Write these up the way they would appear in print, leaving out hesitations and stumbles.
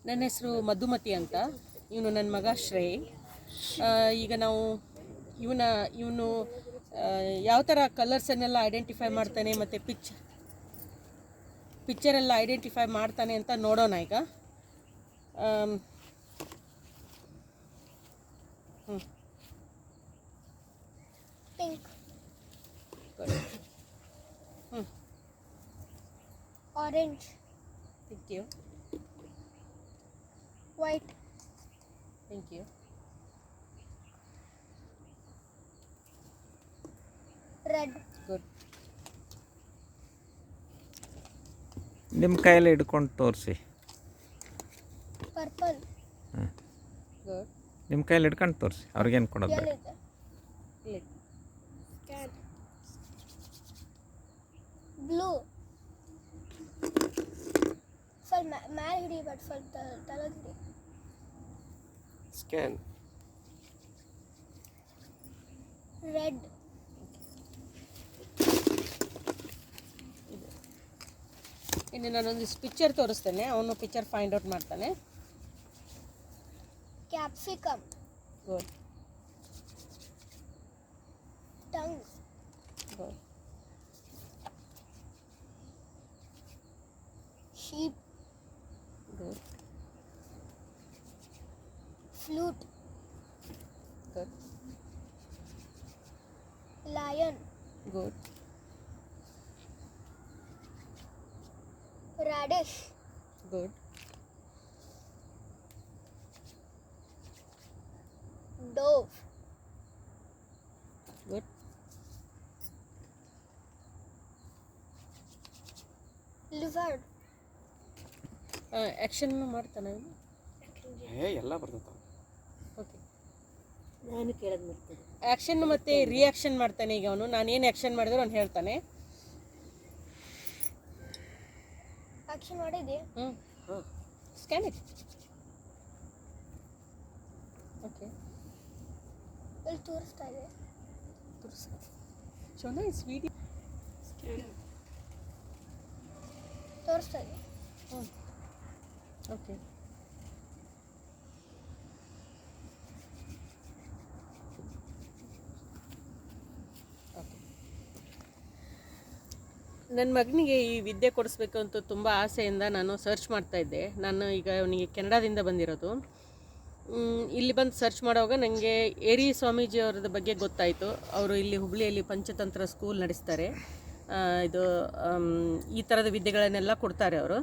ನನ್ನ ಹೆಸರು ಮಧುಮತಿ ಅಂತ. ಇವನು ನನ್ನ ಮಗ ಶ್ರೇಯ್. ಈಗ ನಾವು ಇವನು ಯಾವ ಥರ ಕಲರ್ಸನ್ನೆಲ್ಲ ಐಡೆಂಟಿಫೈ ಮಾಡ್ತಾನೆ ಮತ್ತು ಪಿಕ್ಚರೆಲ್ಲ ಐಡೆಂಟಿಫೈ ಮಾಡ್ತಾನೆ ಅಂತ ನೋಡೋಣ ಈಗ. Pink. Good. Orange. Thank you. White. Thank you. Red. Good. ನಿಮ್ಮ ಕೈಯಲ್ಲಿ ಹಿಡ್ಕೊಂಡು ತೋರಿಸಿ. Purple. Good. ನಿಮ್ಮ ಕೈಯಲ್ಲಿ ಹಿಡ್ಕೊಂಡು ತೋರಿಸಿ, ಅವ್ರಿಗೇನು ಕೊಡೋದು ಬೇಡ. Yellow. Click. Scan. Blue. Full mal hidi but full talag hidi. Scan. Red. ಇನ್ನು ನಾನೊಂದಿಷ್ಟು ಪಿಕ್ಚರ್ ತೋರಿಸ್ತೇನೆ, ಅವನು ಪಿಕ್ಚರ್ ಫೈಂಡ್ ಔಟ್ ಮಾಡ್ತಾನೆ. Capsicum. Good. Tongue. Good. Sheep. Good. Flute. Good. Lion. Good. Radish. Good. Dove. Good. Lizard. Action ಮಾಡ್ತಾನೆ ಇವನು. ಎಲ್ಲ ಬರ್ತೈತೆ. Okay. ನಾನು ಕೇಳೋದು ಮಾಡ್ತೀನಿ. ಆ್ಯಕ್ಷನ್ ಮತ್ತು ರಿಯಾಕ್ಷನ್ ಮಾಡ್ತಾನೆ ಈಗ ಅವನು. ನಾನು ಏನು ಆ್ಯಕ್ಷನ್ ಮಾಡಿದ್ರು ಅವ್ನು ಹೇಳ್ತಾನೆ. ಆಕ್ಷನ್ ಮಾಡಿದೆ. Scan it. ಓಕೆ. ಇಲ್ಲಿ ತೋರಿಸ್ತಾ ಇದೆ. ಶೋನಾ ಇಸ್ ವಿಡಿಯೋ. ತೋರಿಸ್ತಾ ಇದೆ. ಓಕೆ. ನನ್ನ ಮಗನಿಗೆ ಈ ವಿದ್ಯೆ ಕೊಡಿಸ್ಬೇಕು ಅಂತ ತುಂಬ ಆಸೆಯಿಂದ ನಾನು ಸರ್ಚ್ ಮಾಡ್ತಾಯಿದ್ದೆ. ನಾನು ಈಗ ಅವನಿಗೆ ಕೆನಡಾದಿಂದ ಬಂದಿರೋದು. ಇಲ್ಲಿ ಬಂದು ಸರ್ಚ್ ಮಾಡುವಾಗ ನನಗೆ ಏರಿ ಸ್ವಾಮೀಜಿ ಅವ್ರದ ಬಗ್ಗೆ ಗೊತ್ತಾಯಿತು. ಅವರು ಇಲ್ಲಿ ಹುಬ್ಳಿಯಲ್ಲಿ ಪಂಚತಂತ್ರ ಸ್ಕೂಲ್ ನಡೆಸ್ತಾರೆ. ಇದು ಈ ಥರದ ವಿದ್ಯೆಗಳನ್ನೆಲ್ಲ ಕೊಡ್ತಾರೆ ಅವರು.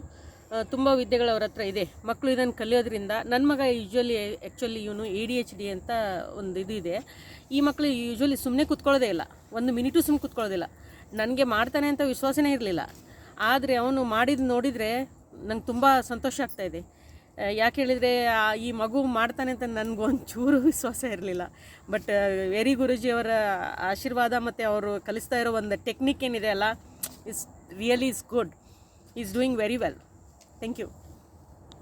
ತುಂಬ ವಿದ್ಯೆಗಳು ಅವ್ರ ಹತ್ರ ಇದೆ. ಮಕ್ಕಳು ಇದನ್ನು ಕಲಿಯೋದ್ರಿಂದ, ನನ್ನ ಮಗ ಆ್ಯಕ್ಚುಲಿ ಇವನು ADHD ಅಂತ ಒಂದು ಇದು ಇದೆ. ಈ ಮಕ್ಕಳು ಯೂಶ್ವಲಿ ಸುಮ್ಮನೆ ಕೂತ್ಕೊಳ್ಳೋದೇ ಇಲ್ಲ, 1 ಮಿನಿಟು ಸುಮ್ಮನೆ ಕೂತ್ಕೊಳ್ಳೋದಿಲ್ಲ. ನನಗೆ ಮಾಡ್ತಾನೆ ಅಂತ ವಿಶ್ವಾಸನೇ ಇರಲಿಲ್ಲ. ಆದರೆ ಅವನು ಮಾಡಿದ್ದು ನೋಡಿದರೆ ನಂಗೆ ತುಂಬ ಸಂತೋಷ ಆಗ್ತಾಯಿದೆ. ಯಾಕೆ ಹೇಳಿದರೆ ಈ ಮಗು ಮಾಡ್ತಾನೆ ಅಂತ ನನಗೊಂಚೂರು ವಿಶ್ವಾಸ ಇರಲಿಲ್ಲ. ಬಟ್ ವೇರಿ ಗುರೂಜಿಯವರ ಆಶೀರ್ವಾದ ಮತ್ತು ಅವರು ಕಲಿಸ್ತಾ ಇರೋ ಒಂದು ಟೆಕ್ನಿಕ್ ಏನಿದೆ ಅಲ್ಲ, is really is good. Is doing very well. Thank you.